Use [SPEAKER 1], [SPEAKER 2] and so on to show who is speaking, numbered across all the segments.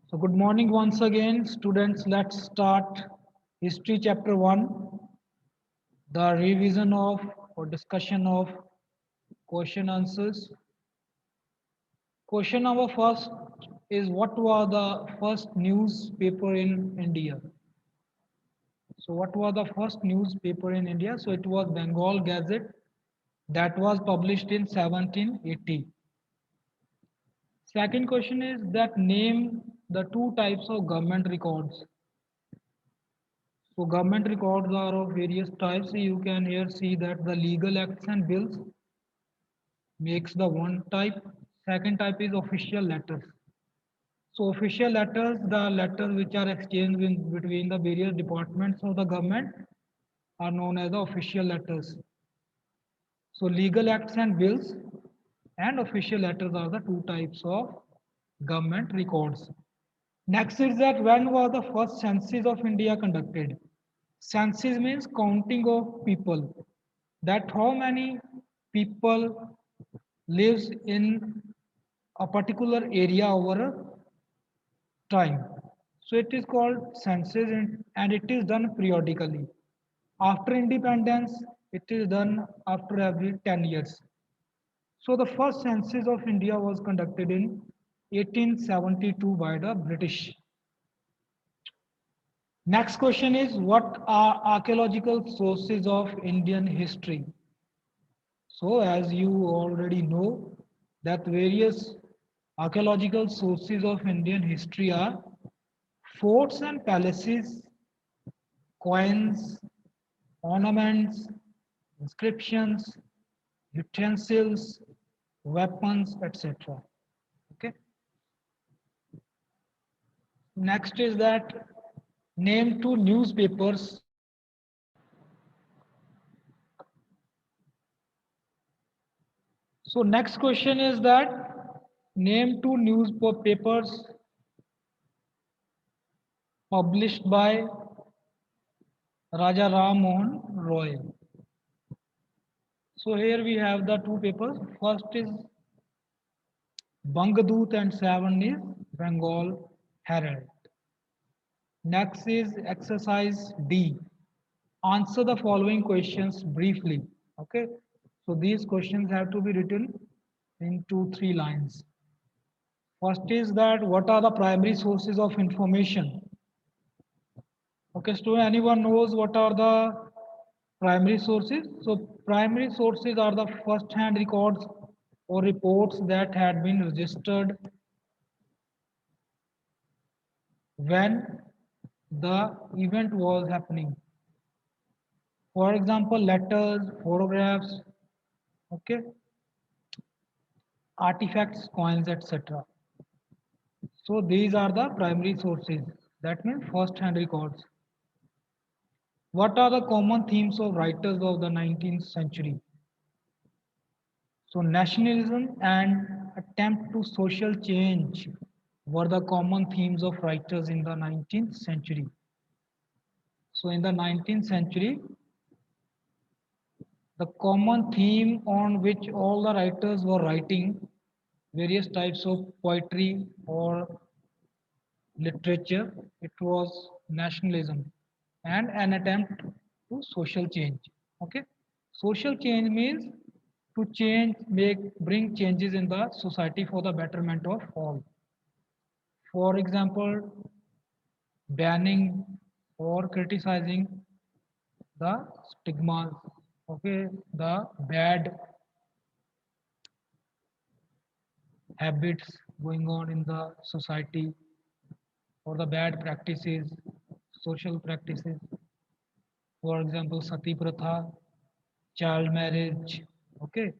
[SPEAKER 1] So good morning once again, students. Let's start history chapter 1, the revision of or discussion of question answers. Question number first is what was the first newspaper in India? So what was the first newspaper in India? So it was Bengal Gazette that was published in 1780. Second question is that name the two types of government records. So government records are of various types. You can here see that the legal acts and bills makes the one type. Second type is official letters. So official letters, the letters which are exchanged between the various departments of the government are known as the official letters. So legal acts and bills and official letters are the two types of government records. Next is that when was the first census of India conducted? Census means counting of people. That how many people lives in a particular area over a time. So it is called census and it is done periodically. After independence, it is done after every 10 years. So the first census of India was conducted in 1872 by the British. Next question is what are archaeological sources of Indian history? So as you already know that various archaeological sources of Indian history are forts and palaces, coins, ornaments, inscriptions, utensils, weapons, etc. Okay. Next is that name two newspapers. So next question is that name two newspapers published by Raja Ram Mohan Roy. So here we have the two papers. First is Bangadoot and second is Bengal Herald. Next is exercise D. Answer the following questions briefly. Okay. So these questions have to be written in 2-3 lines. First is that what are the primary sources of information? Okay, so anyone knows what are the primary sources? So primary sources are the first-hand records or reports that had been registered when the event was happening. For example, letters, photographs, okay, artifacts, coins, etc. So these are the primary sources. That means first-hand records. What are the common themes of writers of the 19th century? So nationalism and attempt to social change were the common themes of writers in the 19th century. So in the 19th century, the common theme on which all the writers were writing various types of poetry or literature, it was nationalism and an attempt to social change. Okay, social change means to change, bring changes in the society for the betterment of all. For example, banning or criticizing the stigmas, okay, the bad habits going on in the society or the bad practices, social practices. For example, sati pratha, child marriage. Okay.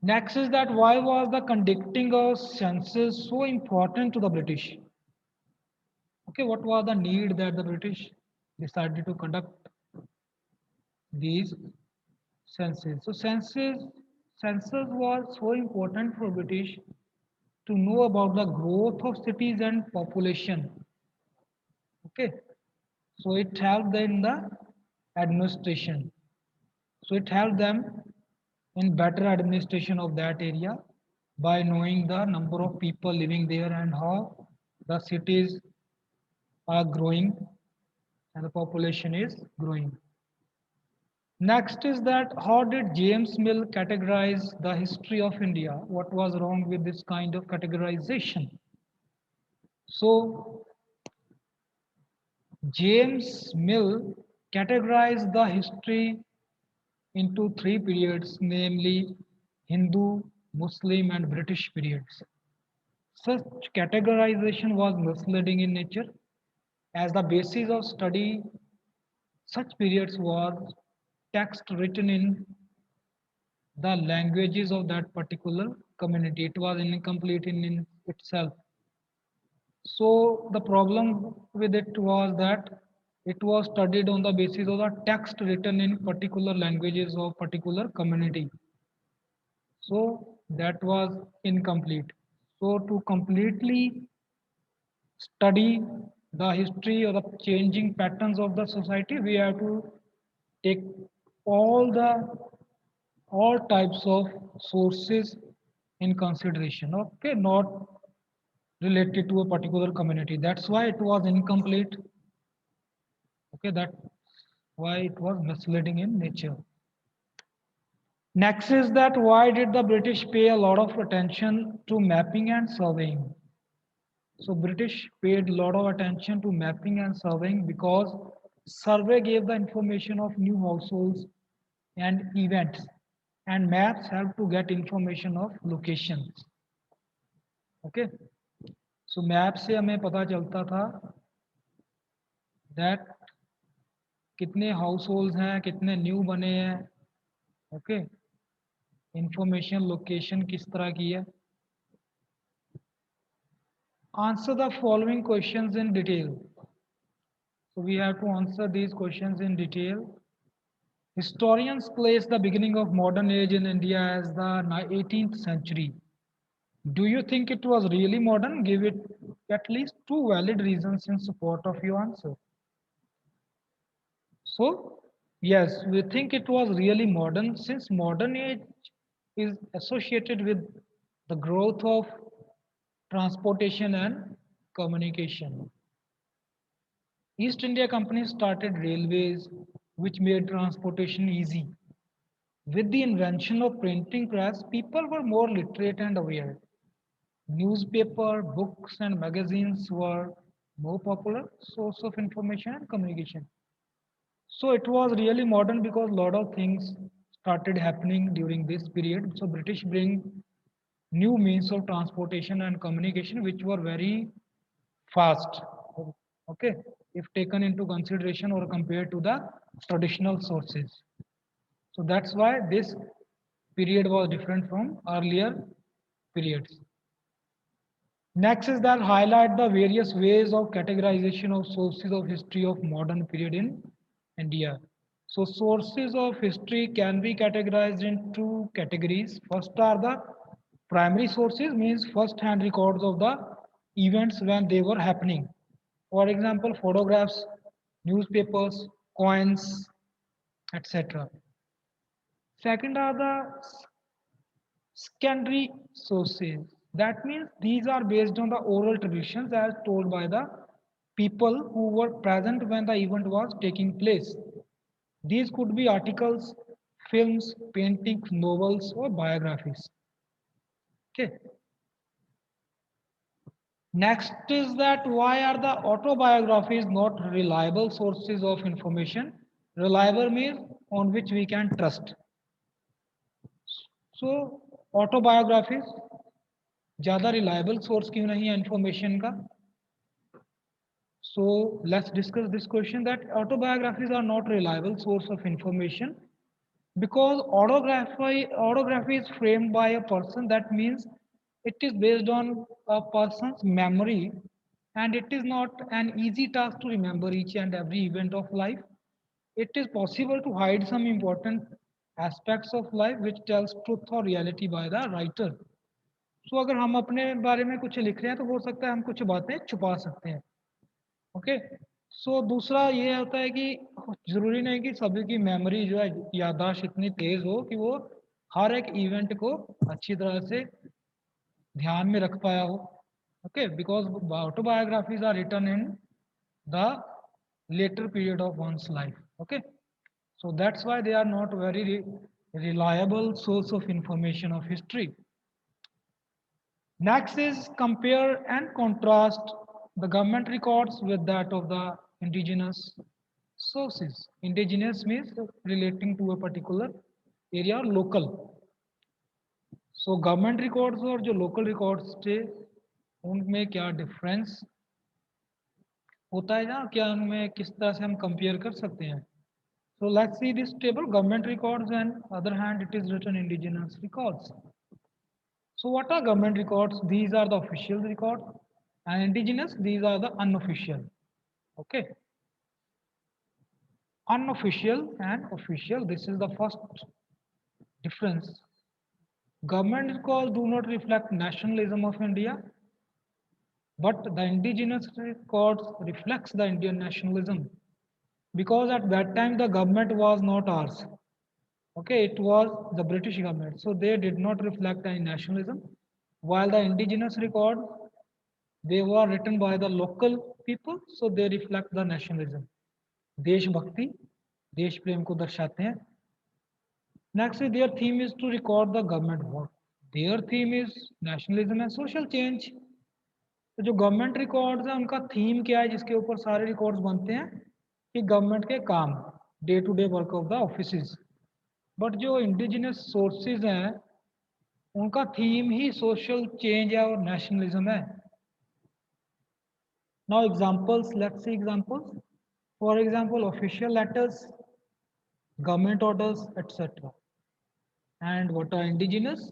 [SPEAKER 1] Next is that why was the conducting of census so important to the British? Okay, what was the need that the British decided to conduct these census? So census was so important for British to know about the growth of cities and population. Okay, so it helped in the administration. So it helped them in better administration of that area. by knowing the number of people living there and how the cities are growing and the population is growing. Next is that how did James Mill categorize the history of India? What was wrong with this kind of categorization? So James Mill categorized the history into three periods, namely Hindu, Muslim, and British periods. Such categorization was misleading in nature, as the basis of study such periods was text written in the languages of that particular community. It was incomplete in itself. So the problem with it was that it was studied on the basis of the text written in particular languages of particular community. So that was incomplete. So to completely study the history or the changing patterns of the society, we have to take all the all types of sources in consideration. Okay, not related to a particular community. That's why it was incomplete. Okay, that's why it was misleading in nature. Next is that why did the British pay a lot of attention to mapping and surveying? So British paid a lot of attention to mapping and surveying because survey gave the information of new households and events, and maps help to get information of locations. Okay, so map से हमें पता चलता था that कितने house holds हैं, कितने new बने हैं. ओके, इंफॉर्मेशन लोकेशन किस तरह की है. Answer the following questions in detail. So we have to answer these questions in detail. Historians place the beginning of modern age in India as the 18th century. Do you think it was really modern? Give it at least two valid reasons in support of your answer. So, yes, we think it was really modern since modern age is associated with the growth of transportation and communication. East India Company started railways, which made transportation easy. With the invention of printing press, people were more literate and aware. Newspaper, books, and magazines were more popular source of information and communication. So it was really modern because a lot of things started happening during this period. So British bring new means of transportation and communication which were very fast. Okay, if taken into consideration or compared to the traditional sources. So that's why this period was different from earlier periods. Next is that highlight the various ways of categorization of sources of history of modern period in India. So sources of history can be categorized in two categories. First are the primary sources, means first hand records of the events when they were happening. For example, photographs, newspapers, coins, etc. Second are the secondary sources. That means these are based on the oral traditions as told by the people who were present when the event was taking place. These could be articles, films, paintings, novels, or biographies. Okay. Next is that why are the autobiographies not reliable sources of information? Reliable means on which we can trust. So autobiographies ज़्यादा reliable source क्यों नहीं है information का? So let's discuss this question that autobiographies are not reliable source of information because autography is framed by a person. That means it is based on a person's memory and it is not an easy task to remember each and every event of life. It is possible to hide some important aspects of life which tells truth or reality by the writer. So अगर हम अपने बारे में कुछ लिख रहे हैं तो हो सकता है हम कुछ बातें छुपा सकते हैं. ओके, सो दूसरा ये होता है कि जरूरी नहीं कि सभी की मेमोरी जो है याददाश्त इतनी तेज हो कि वो हर एक इवेंट को अच्छी तरह से ध्यान में रख पाया हो. Okay, because autobiographies are written in the later period of one's life. Okay, so that's why they are not very reliable source of information of history. Next is compare and contrast the government records with that of the indigenous sources. Indigenous means relating to a particular area or local. So government records और जो local records थे उनमें क्या difference होता है ना, क्या उनमें किस तरह से हम कंपेयर कर सकते हैं. So let's see this table, government records, and other hand it is written indigenous records. So what are government records? These are the official records, and indigenous, these are the unofficial. Okay, unofficial and official, this is the first difference. Government records do not reflect nationalism of India, but the indigenous records reflects the Indian nationalism, because at that time the government was not ours. Okay, it was the British government, so they did not reflect any nationalism. While the indigenous record, they were written by the local people, so they reflect the nationalism. देशभक्ति, देश प्रेम को दर्शाते हैं. Next, their theme is to record the government work. Their theme is nationalism and social change. तो जो government records हैं उनका theme क्या है जिसके ऊपर सारे रिकॉर्ड्स बनते हैं, कि गवर्नमेंट के काम, day to day work of the offices. But जो इंडिजिनस सोर्सेज हैं उनका थीम ही सोशल चेंज है और नेशनलिज्म है. Now examples, let's see examples. For example official letters, government orders, etc. And what are indigenous?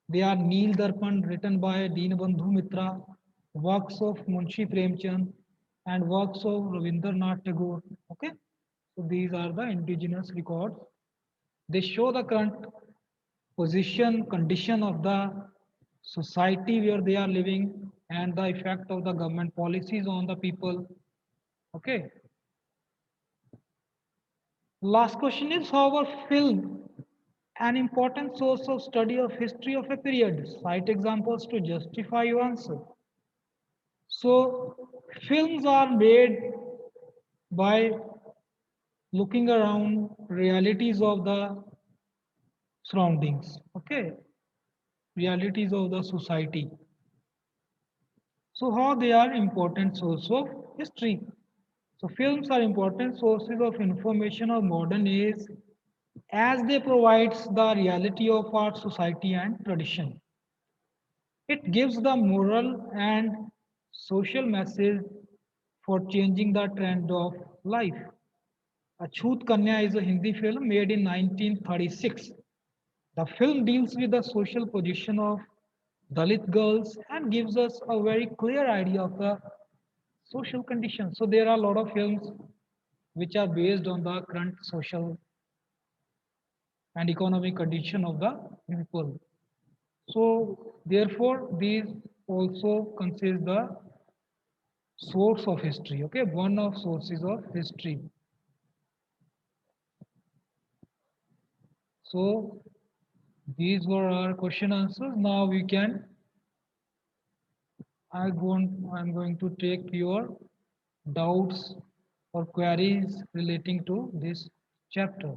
[SPEAKER 1] They are Neel Darpan, written by Deenbandhu Mitra, works of Munshi Premchand, and works of Ravindranath Tagore. Okay, so these are the indigenous records. They show the current position, condition of the society where they are living, and the effect of the government policies on the people. Okay. Last question is, how are film an important source of study of history of a period? Cite examples to justify your answer. So films are made by looking around realities of the surroundings. Okay, realities of the society. So how they are important source of history? So films are important sources of information of modern age, as they provides the reality of our society and tradition. It gives the moral and social message for changing the trend of life. Achut Kanya is a Hindi film made in 1936. The film deals with the social position of Dalit girls and gives us a very clear idea of the social condition. So there are a lot of films which are based on the current social and economic condition of the people. So therefore, these also consist the source of history. Okay, one of sources of history. So these were our question answers. Now we can. I'm going to take your doubts or queries relating to this chapter.